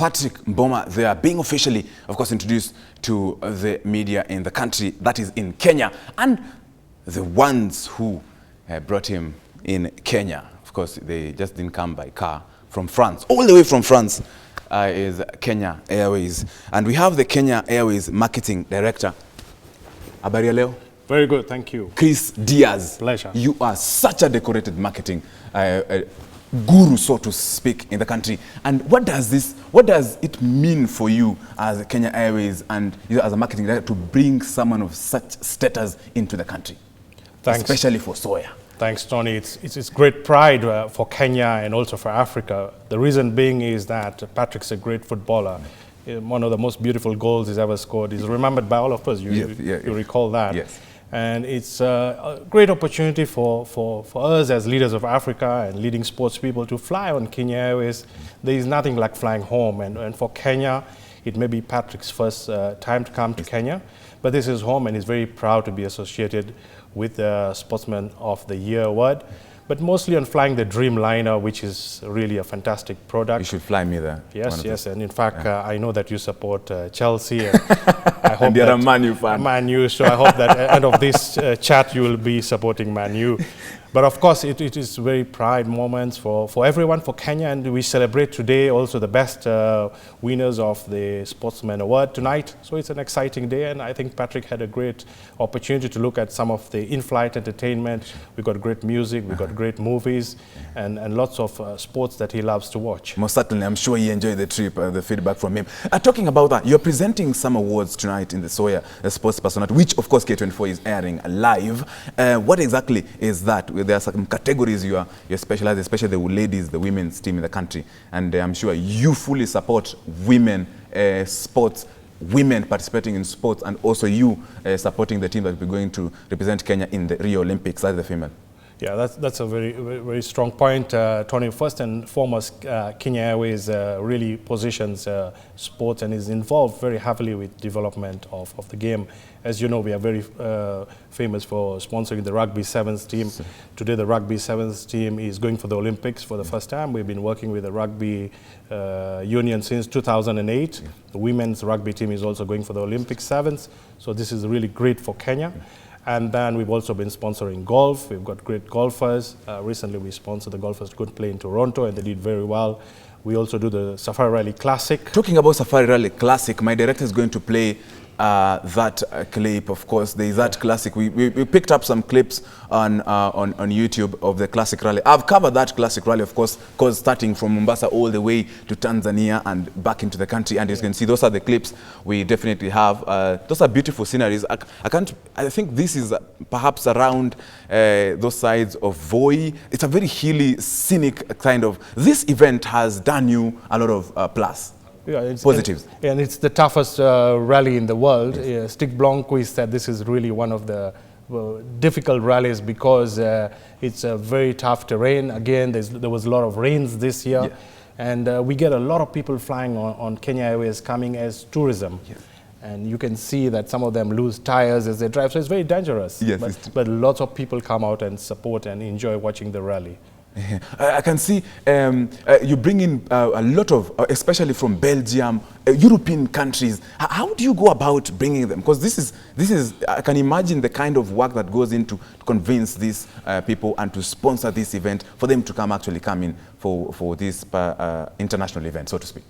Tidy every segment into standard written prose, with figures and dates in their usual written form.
Patrick Mboma there, being officially, of course, introduced to the media in the country, that is in Kenya, and the ones who brought him in Kenya, of course, they just didn't come by car from France. All the way from France is Kenya Airways. And we have the Kenya Airways marketing director. Habari ya leo? Very good, thank you. Chris Diaz. Pleasure. You are such a decorated marketing guru, so to speak, in the country. And what does it mean for you as Kenya Airways and you as a marketing director to bring someone of such status into the country? Thanks. Especially for soya. Thanks, Tony. It's great pride for Kenya and also for Africa. The reason being is that Patrick's a great footballer. One of the most beautiful goals he's ever scored. He's remembered by all of us. You recall that. Yes. And it's a great opportunity for us as leaders of Africa and leading sports people to fly on Kenya Airways. There is nothing like flying home. And for Kenya, it may be Patrick's first time to come to Kenya. But this is home, and he's very proud to be associated with the Sportsman of the Year award, but mostly on flying the Dreamliner, which is really a fantastic product. You should fly me there. Yes, and in fact, I know that you support Chelsea. And I hope and you're a Man U fan. Man U, so I hope that at the end of this chat, you will be supporting Man U. But of course, it is very pride moments for everyone, for Kenya, and we celebrate today also the best winners of the Sportsman Award tonight. So it's an exciting day, and I think Patrick had a great opportunity to look at some of the in-flight entertainment. We got great music, we got great movies, and lots of sports that he loves to watch. Most certainly, I'm sure he enjoyed the trip, the feedback from him. Talking about that, you're presenting some awards tonight in the Soya Sports Personality, which of course K24 is airing live. What exactly is that? There are some categories you're specialized, especially the ladies, the women's team in the country, and I'm sure you fully support women sports, women participating in sports, and also you supporting the team that will be going to represent Kenya in the Rio Olympics. That's the female. Yeah, that's a very strong point, Tony. First and foremost, Kenya Airways really positions sports and is involved very heavily with development of the game. As you know, we are very famous for sponsoring the Rugby Sevens team. Today, the Rugby Sevens team is going for the Olympics for the first time. We've been working with the Rugby Union since 2008. The women's rugby team is also going for the Olympic Sevens. So this is really great for Kenya. And then we've also been sponsoring golf. We've got great golfers. Recently, we sponsored the golfers to go play in Toronto, and they did very well. We also do the Safari Rally Classic. Talking about Safari Rally Classic, my director is going to play that clip. Of course, there is that classic. We picked up some clips on YouTube of the classic rally. I've covered that classic rally, of course, because starting from Mombasa all the way to Tanzania and back into the country. And as you can see, those are the clips we definitely have. Those are beautiful sceneries. I think this is perhaps around those sides of Voi. It's a very hilly, scenic kind of. This event has done you a lot of plus. Yeah, it's positives. And it's the toughest rally in the world. Yes. Stig Blomqvist said this is really one of the difficult rallies because it's a very tough terrain. Again, there was a lot of rains this year. Yeah. And we get a lot of people flying on Kenya Airways coming as tourism. Yes. And you can see that some of them lose tires as they drive, so it's very dangerous. Yes, but lots of people come out and support and enjoy watching the rally. I can see you bring in a lot of, especially from Belgium, European countries. How do you go about bringing them? Because this is, I can imagine the kind of work that goes into to convince these people and to sponsor this event for them to actually come in for this international event, so to speak.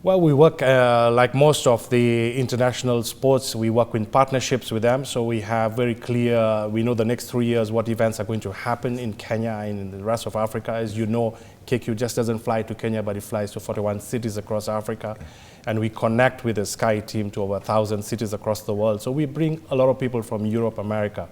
Well, we work like most of the international sports, we work in partnerships with them. So we have very clear, we know the next 3 years what events are going to happen in Kenya and in the rest of Africa. As you know, KQ just doesn't fly to Kenya, but it flies to 41 cities across Africa. And we connect with the Sky team to over 1,000 cities across the world. So we bring a lot of people from Europe, America.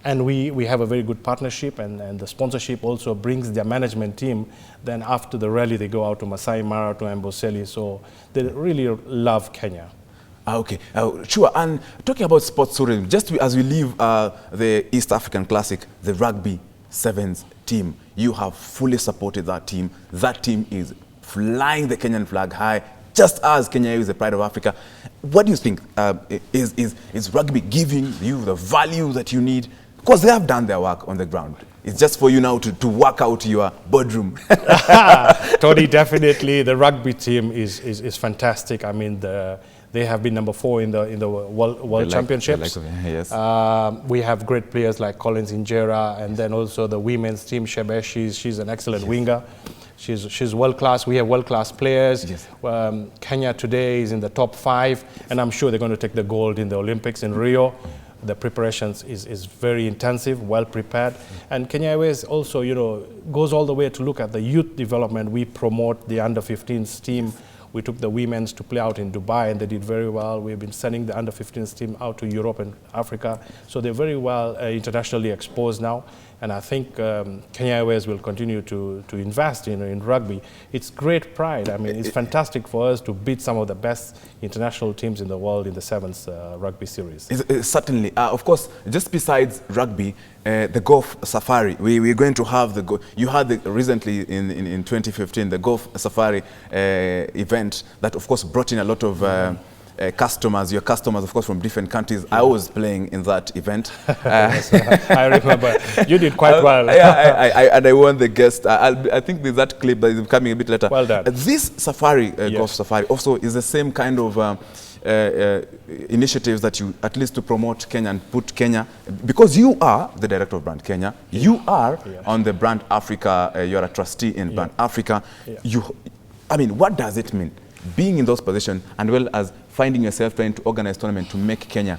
And we have a very good partnership, and the sponsorship also brings their management team. Then after the rally, they go out to Masai Mara, to Amboseli. So they really love Kenya. Okay, sure. And talking about sports tourism, just as we leave the East African Classic, the Rugby Sevens team, you have fully supported that team. That team is flying the Kenyan flag high, just as Kenya is the pride of Africa. What do you think? Is rugby giving you the value that you need? Because they have done their work on the ground. It's just for you now to work out your boardroom. Tony, definitely the rugby team is fantastic. I mean, they have been number 4 in the World Championships. Yes. We have great players like Collins Injera, and then also the women's team, Shebe, she's an excellent winger. She's world class. We have world class players. Yes. Kenya today is in the top 5, and I'm sure they're going to take the gold in the Olympics in Rio. The preparations is very intensive, well prepared. And Kenya Airways also, goes all the way to look at the youth development. We promote the under-15s team. We took the women's to play out in Dubai, and they did very well. We've been sending the under-15s team out to Europe and Africa. So they're very well internationally exposed now. And I think Kenya Airways will continue to invest in rugby. It's great pride. I mean, it's fantastic for us to beat some of the best international teams in the world in the 7th rugby series. Certainly. Of course, just besides rugby, the golf safari, we're going to have you had recently in 2015, the golf safari event that, of course, brought in a lot of your customers, of course, from different countries. I was playing in that event. Yes, I remember. You did quite well. Yeah, and I won the guest. I think there's that clip that is coming a bit later. Well done. This safari, golf safari, also is the same kind of initiatives that you, at least to promote Kenya and put Kenya, because you are the director of Brand Kenya, you are on the Brand Africa, you're a trustee in Brand Africa. I mean, what does it mean, being in those positions, and well as finding yourself trying to organize tournament to make Kenya,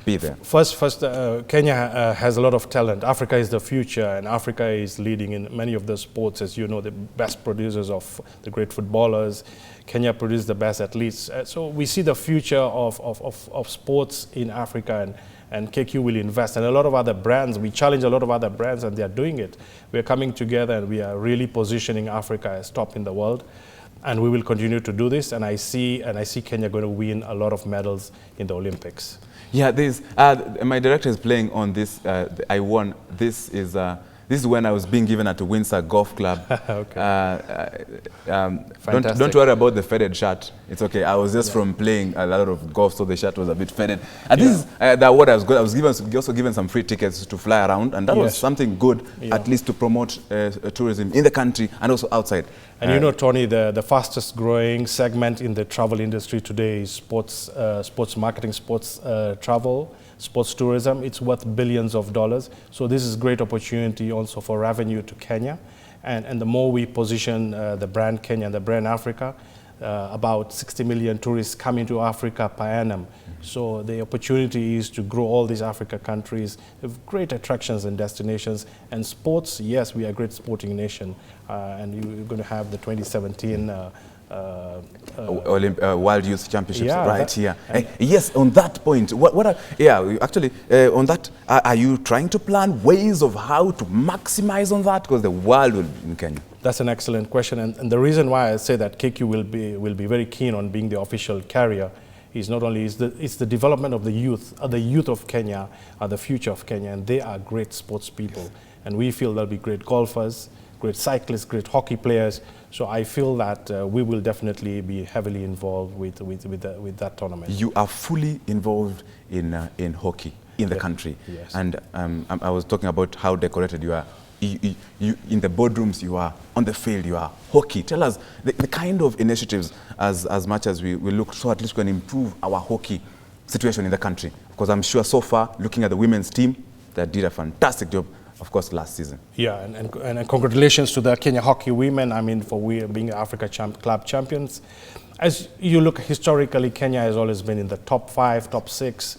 be there? First, Kenya has a lot of talent. Africa is the future, and Africa is leading in many of the sports. As you know, the best producers of the great footballers. Kenya produces the best athletes. So we see the future of sports in Africa, and KQ will invest. And a lot of other brands, we challenge a lot of other brands, and they are doing it. We are coming together, and we are really positioning Africa as top in the world. And we will continue to do this, and I see Kenya going to win a lot of medals in the Olympics. Yeah, my director is playing on this. I won. This is when I was being given at the Windsor Golf Club. Okay. Don't worry about the faded shirt. It's okay. I was just from playing a lot of golf, so the shirt was a bit faded. And this is what I was good. I was also given some free tickets to fly around, and that was something good, at least to promote tourism in the country and also outside. And Tony, the fastest growing segment in the travel industry today is sports marketing, sports travel, sports tourism. It's worth billions of dollars. So this is a great opportunity also for revenue to Kenya. And the more we position the brand Kenya and the brand Africa, about 60 million tourists come into Africa per annum. So the opportunity is to grow all these Africa countries with great attractions and destinations. And sports, yes, we are a great sporting nation. And you're going to have the 2017 World Youth Championships right here. Yes, on that point, on that, are you trying to plan ways of how to maximize on that? Because the world will be in Kenya. That's an excellent question, and the reason why I say that KQ will be very keen on being the official carrier is not only it's the development of the youth of Kenya are the future of Kenya, and they are great sports people, and we feel they'll be great golfers, great cyclists, great hockey players. So I feel that we will definitely be heavily involved with that tournament. You are fully involved in hockey in the country, and I was talking about how decorated you are. You in the boardrooms, you are on the field, you are hockey. Tell us the kind of initiatives, as much as we look, so at least we can improve our hockey situation in the country. Because I'm sure so far, looking at the women's team, they did a fantastic job, of course, last season. Yeah, and congratulations to the Kenya hockey women, I mean, for being Africa club champions. As you look historically, Kenya has always been in the top 5, top 6.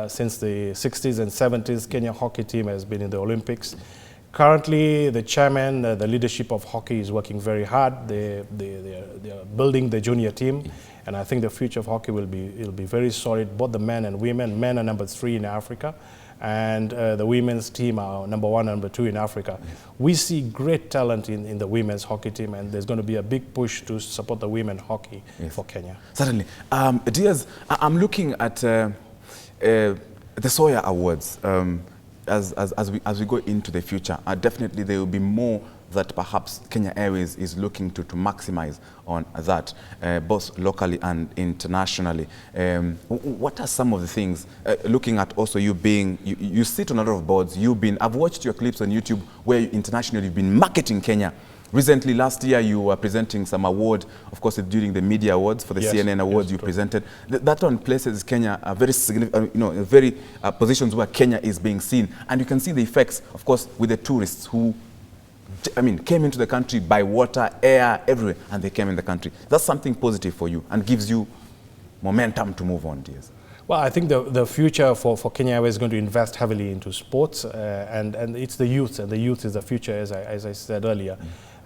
Since the 60s and 70s, Kenya hockey team has been in the Olympics. Currently, the chairman, the leadership of hockey is working very hard. They are building the junior team, and I think the future of hockey will be very solid. Both the men and women. Men are number 3 in Africa, and the women's team are number 1, number 2 in Africa. We see great talent in the women's hockey team, and there's going to be a big push to support the women hockey for Kenya. Certainly, Diaz, I'm looking at the Sawyer Awards. As we go into the future, definitely there will be more that perhaps Kenya Airways is looking to maximize on that, both locally and internationally. What are some of the things, looking at also you being, you sit on a lot of boards, I've watched your clips on YouTube where internationally you've been marketing Kenya. Recently, last year, you were presenting some award, of course, during the media awards for the CNN awards you presented. That one places Kenya very significant, very positions where Kenya is being seen. And you can see the effects, of course, with the tourists who, came into the country by water, air, everywhere, and they came in the country. That's something positive for you and gives you momentum to move on, Diaz. Well, I think the future for Kenya Airways is going to invest heavily into sports, and it's the youth, and the youth is the future, as I said earlier.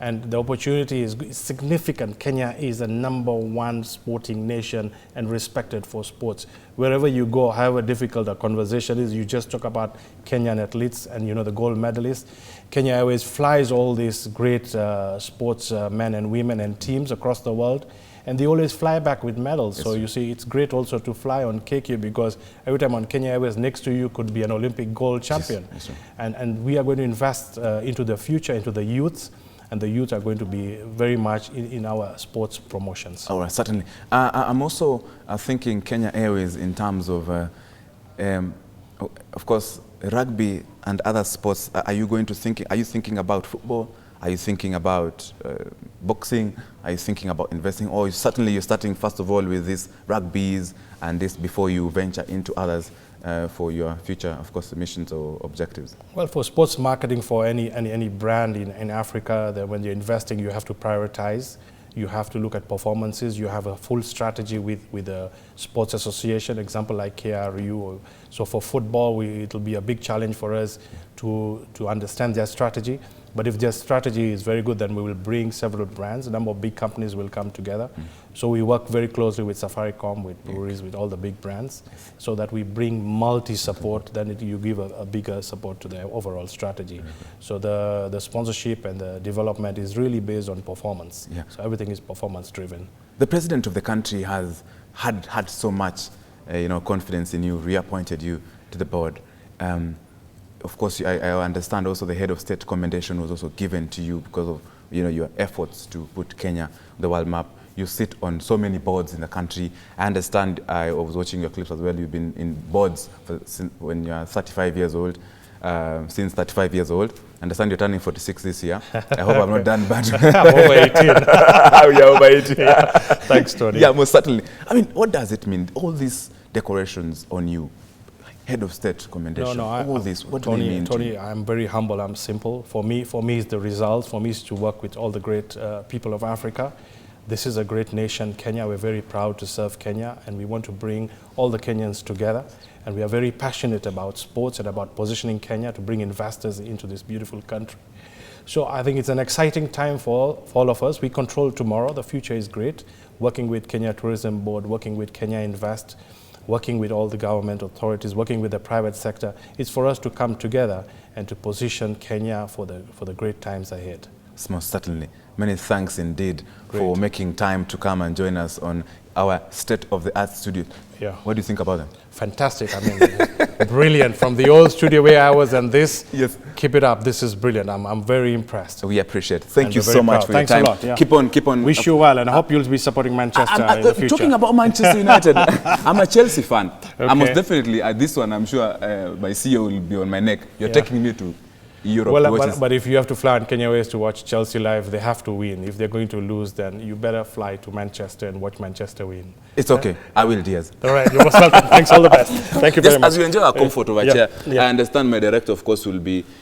And the opportunity is significant. Kenya is the #1 sporting nation and respected for sports. Wherever you go, however difficult a conversation is, you just talk about Kenyan athletes and the gold medalists. Kenya Airways flies all these great sports men and women and teams across the world, and they always fly back with medals. Yes. So you see, it's great also to fly on KQ, because every time on Kenya Airways, next to you could be an Olympic gold champion. Yes. Yes. And we are going to invest into the future, into the youth, and the youth are going to be very much in our sports promotions. All right, certainly. I'm also thinking Kenya Airways in terms of course, rugby and other sports. Are you thinking about football? Are you thinking about boxing? Are you thinking about investing? Or you're starting first of all with these rugbies and this before you venture into others for your future, of course, missions or objectives? Well, for sports marketing, for any brand in Africa, that when you're investing, you have to prioritize. You have to look at performances. You have a full strategy with the sports association, example like KRU. So for football, it'll be a big challenge for us to understand their strategy. But if their strategy is very good, then we will bring several brands. A number of big companies will come together. So we work very closely with Safaricom, with breweries, with all the big brands, so that we bring multi-support. Then you give a bigger support to the overall strategy. So the sponsorship and the development is really based on performance. Yeah. So everything is performance-driven. The president of the country has had so much, confidence in you, reappointed you to the board. Of course, I understand also the head of state commendation was also given to you because of your efforts to put Kenya on the world map. You sit on so many boards in the country. I understand, I was watching your clips as well, you've been in boards since when you're 35 years old, since 35 years old. I understand you're turning 46 this year. I hope I'm not done bad. I'm over 18. You're over 18. Yeah. Thanks, Tony. Yeah, most certainly. What does it mean, all these decorations on you? Head of state commendation, all this, what do they mean? Tony, I'm very humble, I'm simple. For me, it's the results. For me, it's to work with all the great people of Africa. This is a great nation, Kenya. We're very proud to serve Kenya, and we want to bring all the Kenyans together. And we are very passionate about sports and about positioning Kenya to bring investors into this beautiful country. So I think it's an exciting time for all of us. We control tomorrow. The future is great. Working with Kenya Tourism Board, working with Kenya Invest, working with all the government authorities, working with the private sector, is for us to come together and to position Kenya for the great times ahead. Most certainly. Many thanks indeed for making time to come and join us on our state-of-the-art studio. Yeah. What do you think about them? Fantastic. Brilliant. From the old studio where I was and this, yes. Keep it up. This is brilliant. I'm very impressed. We appreciate it. Thank you so much for your time. Thanks a lot. Yeah. Keep on. Wish you well, and I hope you'll be supporting Manchester in the future. Talking about Manchester United, I'm a Chelsea fan. Okay. I most definitely, this one, I'm sure my CEO will be on my neck. You're taking me to Europe. Well, but if you have to fly on Kenya Airways to watch Chelsea live, they have to win. If they're going to lose, then you better fly to Manchester and watch Manchester win. It's okay. I will, Diaz. All right. You're most welcome. Thanks. All the best. Thank you very much. As you enjoy our comfort over chair, I understand my director, of course, will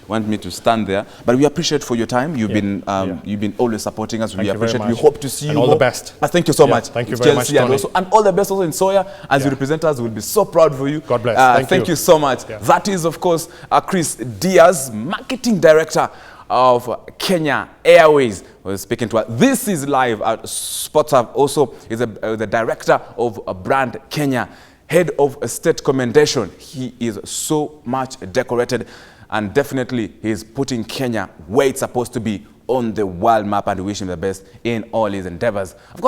want me to stand there. But we appreciate for your time. You've been always supporting us. We appreciate. We hope to see you. And all the best. Thank you so much. Thank you very much, Tony. And all the best also in Soya. As you represent us, we'll be so proud for you. God bless. Thank you so much. Yeah. That is, of course, Chris Diaz, Marketing Director of Kenya Airways, was speaking to us. This is live at Sports Hub. Also is the director of Brand Kenya, head of state commendation. He is so much decorated, and definitely he's putting Kenya where it's supposed to be on the world map, and we wish him the best in all his endeavors.